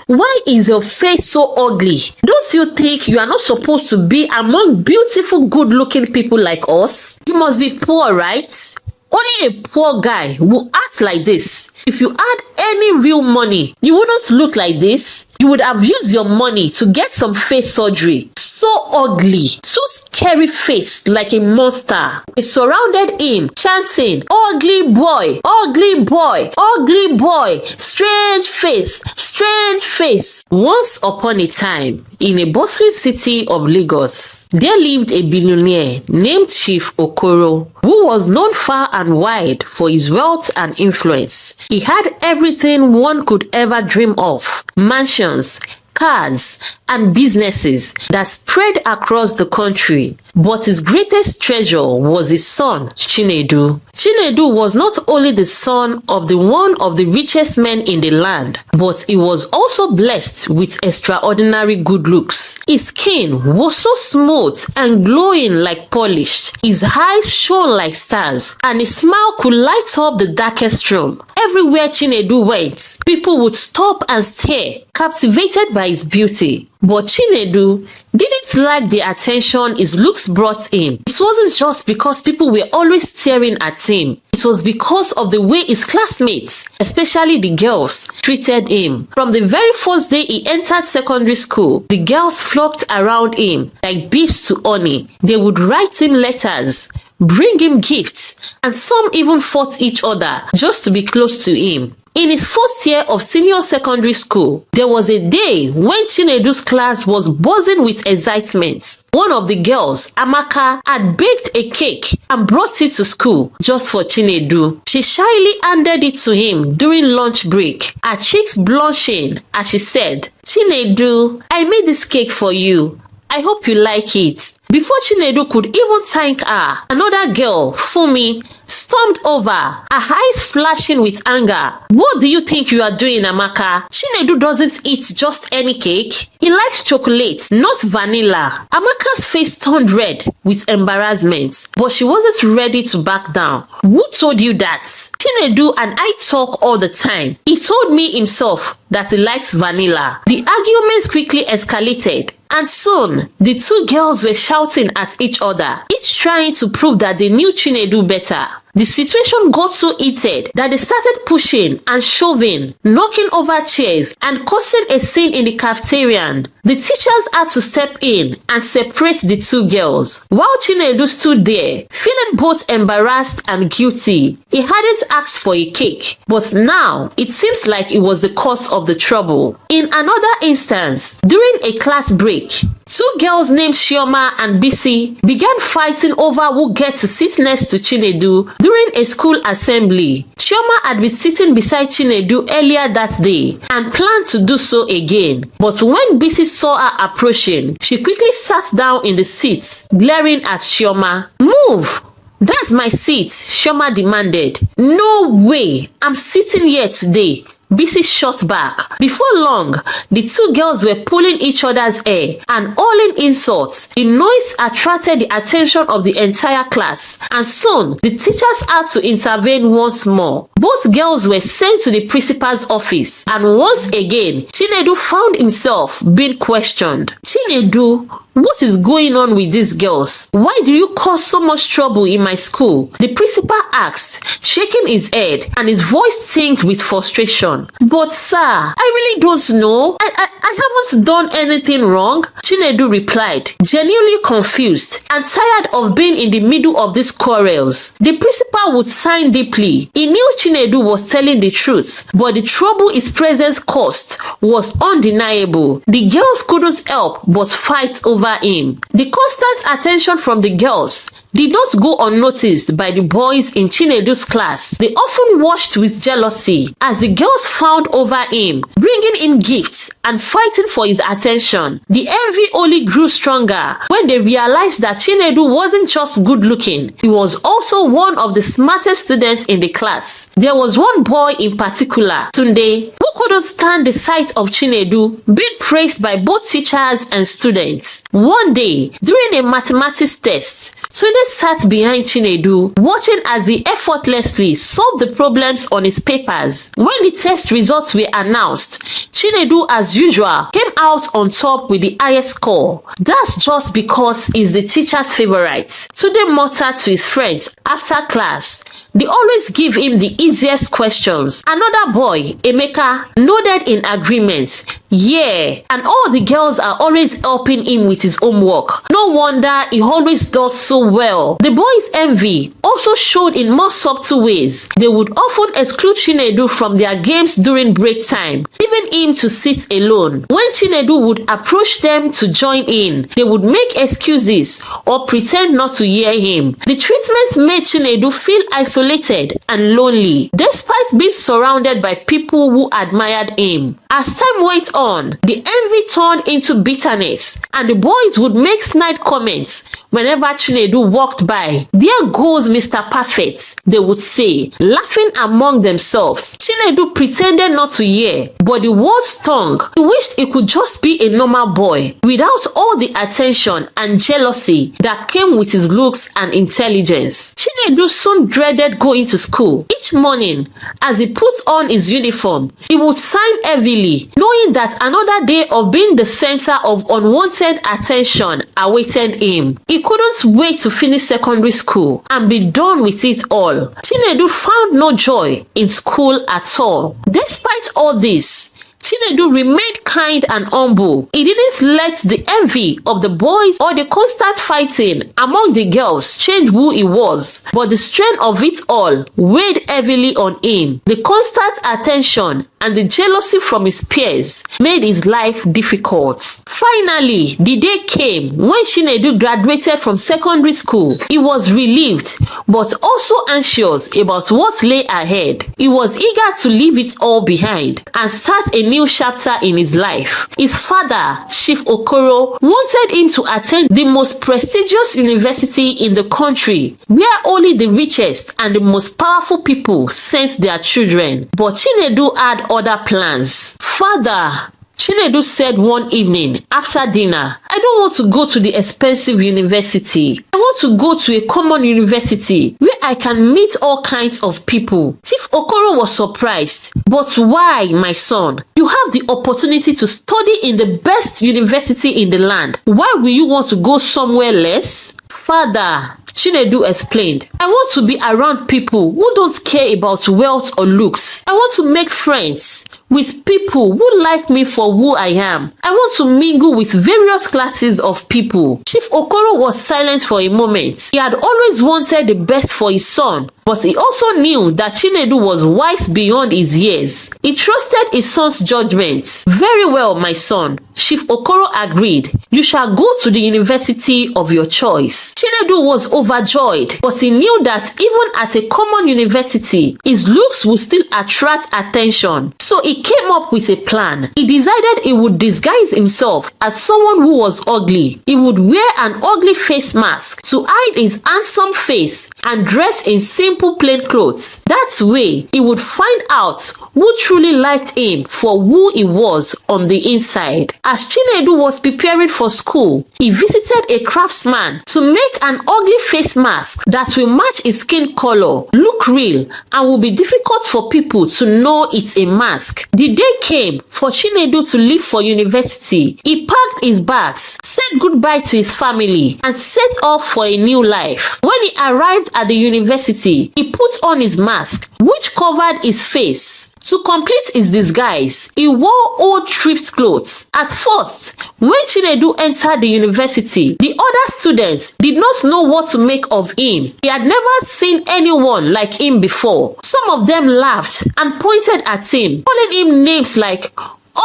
Why is your face so ugly? Don't you think you are not supposed to be among beautiful, good-looking people like us? You must be poor, right? Only a poor guy will act like this. If you had any real money, you wouldn't look like this. You would have used your money to get some face surgery. So ugly, so scary face like a monster. We surrounded him, chanting, ugly boy, ugly boy, ugly boy, strange face, strange face. Once upon a time, in a bustling city of Lagos, there lived a billionaire named Chief Okoro, who was known far and wide for his wealth and influence. He had everything one could ever dream of: mansions, cars, and businesses that spread across the country. But his greatest treasure was his son, Chinedu. Chinedu was not only the son of one of the richest men in the land, but he was also blessed with extraordinary good looks. His skin was so smooth and glowing like polish. His eyes shone like stars, and his smile could light up the darkest room. Everywhere Chinedu went, people would stop and stare, captivated by his beauty. But Chinedu didn't like the attention his looks brought him. It wasn't just because people were always staring at him. It was because of the way his classmates, especially the girls, treated him. From the very first day he entered secondary school, the girls flocked around him like bees to honey. They would write him letters, bring him gifts, and some even fought each other just to be close to him. In his first year of senior secondary school, there was a day when Chinedu's class was buzzing with excitement. One of the girls, Amaka, had baked a cake and brought it to school just for Chinedu. She shyly handed it to him during lunch break, her cheeks blushing as she said, "Chinedu, I made this cake for you. I hope you like it." Before Chinedu could even thank her, another girl, Fumi, stormed over, her eyes flashing with anger. "What do you think you are doing, Amaka? Chinedu doesn't eat just any cake. He likes chocolate, not vanilla." Amaka's face turned red with embarrassment, but she wasn't ready to back down. "Who told you that? Chinedu and I talk all the time. He told me himself that he likes vanilla." The argument quickly escalated, and soon the two girls were shouting at each other, each trying to prove that they knew Chinedu better. The situation got so heated that they started pushing and shoving, knocking over chairs, and causing a scene in the cafeteria. The teachers had to step in and separate the two girls. While Chinedu stood there, feeling both embarrassed and guilty. He hadn't asked for a cake, but now it seems like it was the cause of the trouble. In another instance, during a class break, two girls named Chioma and Bisi began fighting over who gets to sit next to Chinedu during a school assembly. Chioma had been sitting beside Chinedu earlier that day and planned to do so again. But when Bisi saw her approaching, she quickly sat down in the seat, glaring at Chioma. "Move! That's my seat," Chioma demanded. "No way! I'm sitting here today." Bisi shot back. Before long, the two girls were pulling each other's hair and hurling insults. The noise attracted the attention of the entire class, and soon the teachers had to intervene once more. Both girls were sent to the principal's office, and once again, Chinedu found himself being questioned. "Chinedu, what is going on with these girls? Why do you cause so much trouble in my school?" the principal asked, shaking his head, and his voice tinged with frustration. "But sir, I really don't know. I haven't done anything wrong," Chinedu replied, genuinely confused and tired of being in the middle of these quarrels. The principal would sigh deeply. He knew Chinedu was telling the truth, but the trouble his presence caused was undeniable. The girls couldn't help but fight over him. The constant attention from the girls did not go unnoticed by the boys in Chinedu's class. They often watched with jealousy as the girls fawned over him, bringing him gifts and fighting for his attention. The envy only grew stronger when they realized that Chinedu wasn't just good looking, he was also one of the smartest students in the class. There was one boy in particular, Tunde, who couldn't stand the sight of Chinedu being praised by both teachers and students. One day, during a mathematics test, Tunde sat behind Chinedu, watching as he effortlessly solved the problems on his papers. When the test results were announced, Chinedu, as usual, came out on top with the highest score. That's just because he's the teacher's favorite. Tunde muttered to his friends after class. They always give him the easiest questions. Another boy, Emeka, nodded in agreement. Yeah, and all the girls are always helping him with his homework. No wonder he always does so well. The boys' envy also showed in more subtle ways. They would often exclude Chinedu from their games during break time, leaving him to sit alone. When Chinedu would approach them to join in, they would make excuses or pretend not to hear him. The treatment made Chinedu feel isolated and lonely, despite being surrounded by people who admired him. As time went on, the envy turned into bitterness, and the boys would make snide comments whenever Chinedu walked by. "There goes Mr. Perfect," they would say, laughing among themselves. Chinedu pretended not to hear, but the words stung. He wished he could just be a normal boy, without all the attention and jealousy that came with his looks and intelligence. Chinedu soon dreaded going to school. Each morning, as he put on his uniform, he would sigh heavily, knowing that another day of being the center of unwanted attention awaited him. He couldn't wait to finish secondary school and be done with it all. Chinedu found no joy in school at all. Despite all this, Chinedu remained kind and humble. He didn't let the envy of the boys or the constant fighting among the girls change who he was, but the strain of it all weighed heavily on him. The constant attention and the jealousy from his peers made his life difficult. Finally, the day came when Chinedu graduated from secondary school. He was relieved, but also anxious about what lay ahead. He was eager to leave it all behind and start a new chapter in his life. His father, Chief Okoro, wanted him to attend the most prestigious university in the country, where only the richest and the most powerful people sent their children. But Chinedu had other plans. "Father," Chinedu said one evening after dinner, "I don't want to go to the expensive university. I want to go to a common university where I can meet all kinds of people." Chief Okoro was surprised. "But why, my son? You have the opportunity to study in the best university in the land. Why will you want to go somewhere less?" "Father," Chinedu explained, "I want to be around people who don't care about wealth or looks. I want to make friends with people who like me for who I am. I want to mingle with various classes of people." Chief Okoro was silent for a moment. He had always wanted the best for his son, but he also knew that Chinedu was wise beyond his years. He trusted his son's judgment. "Very well, my son," Chief Okoro agreed. "You shall go to the university of your choice." Chinedu was overjoyed, but he knew that even at a common university, his looks would still attract attention. So he came up with a plan. He decided he would disguise himself as someone who was ugly. He would wear an ugly face mask to hide his handsome face and dress in simple plain clothes. That way, he would find out who truly liked him for who he was on the inside. As Chinedu was preparing for school, he visited a craftsman to make an ugly face mask that will match his skin color, look real, and will be difficult for people to know it's a mask. The day came for Chinedu to leave for university. He packed his bags, said goodbye to his family, and set off for a new life. When he arrived at the university, he put on his mask, which covered his face. To complete his disguise, he wore old thrift clothes. At first, when Chinedu entered the university, the other students did not know what to make of him. He had never seen anyone like him before. Some of them laughed and pointed at him, calling him names like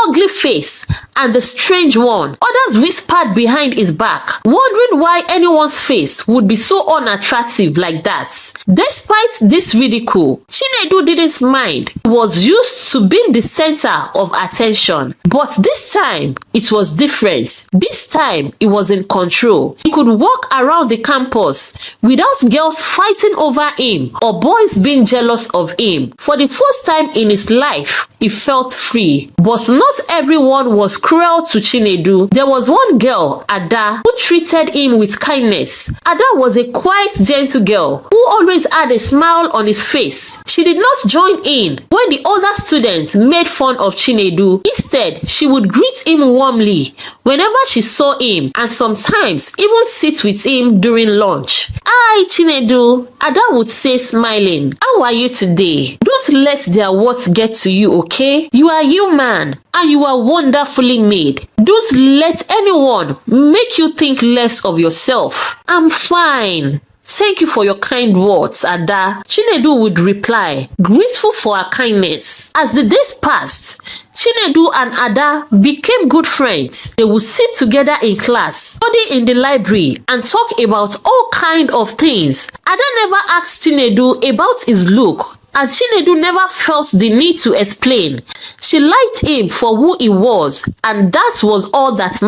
ugly face and the strange one. Others whispered behind his back, wondering why anyone's face would be so unattractive like that. Despite this ridicule, Chinedu didn't mind. He was used to being the center of attention. But this time, it was different. This time, he was in control. He could walk around the campus without girls fighting over him or boys being jealous of him. For the first time in his life, he felt free. But not everyone was cruel to Chinedu. There was one girl, Ada, who treated him with kindness. Ada was a quiet, gentle girl who always had a smile on his face. She did not join in when the other students made fun of Chinedu. Instead, she would greet him warmly whenever she saw him and sometimes even sit with him during lunch. "Hi, Chinedu," Ada would say, smiling. "How are you today? Don't let their words get to you, okay? You are human and you are wonderfully made. Don't let anyone make you think less of yourself." "I'm fine. Thank you for your kind words, Ada," Chinedu would reply, grateful for her kindness. As the days passed, Chinedu and Ada became good friends. They would sit together in class, study in the library, and talk about all kinds of things. Ada never asked Chinedu about his look, and Chinedu never felt the need to explain. She liked him for who he was, and that was all that mattered.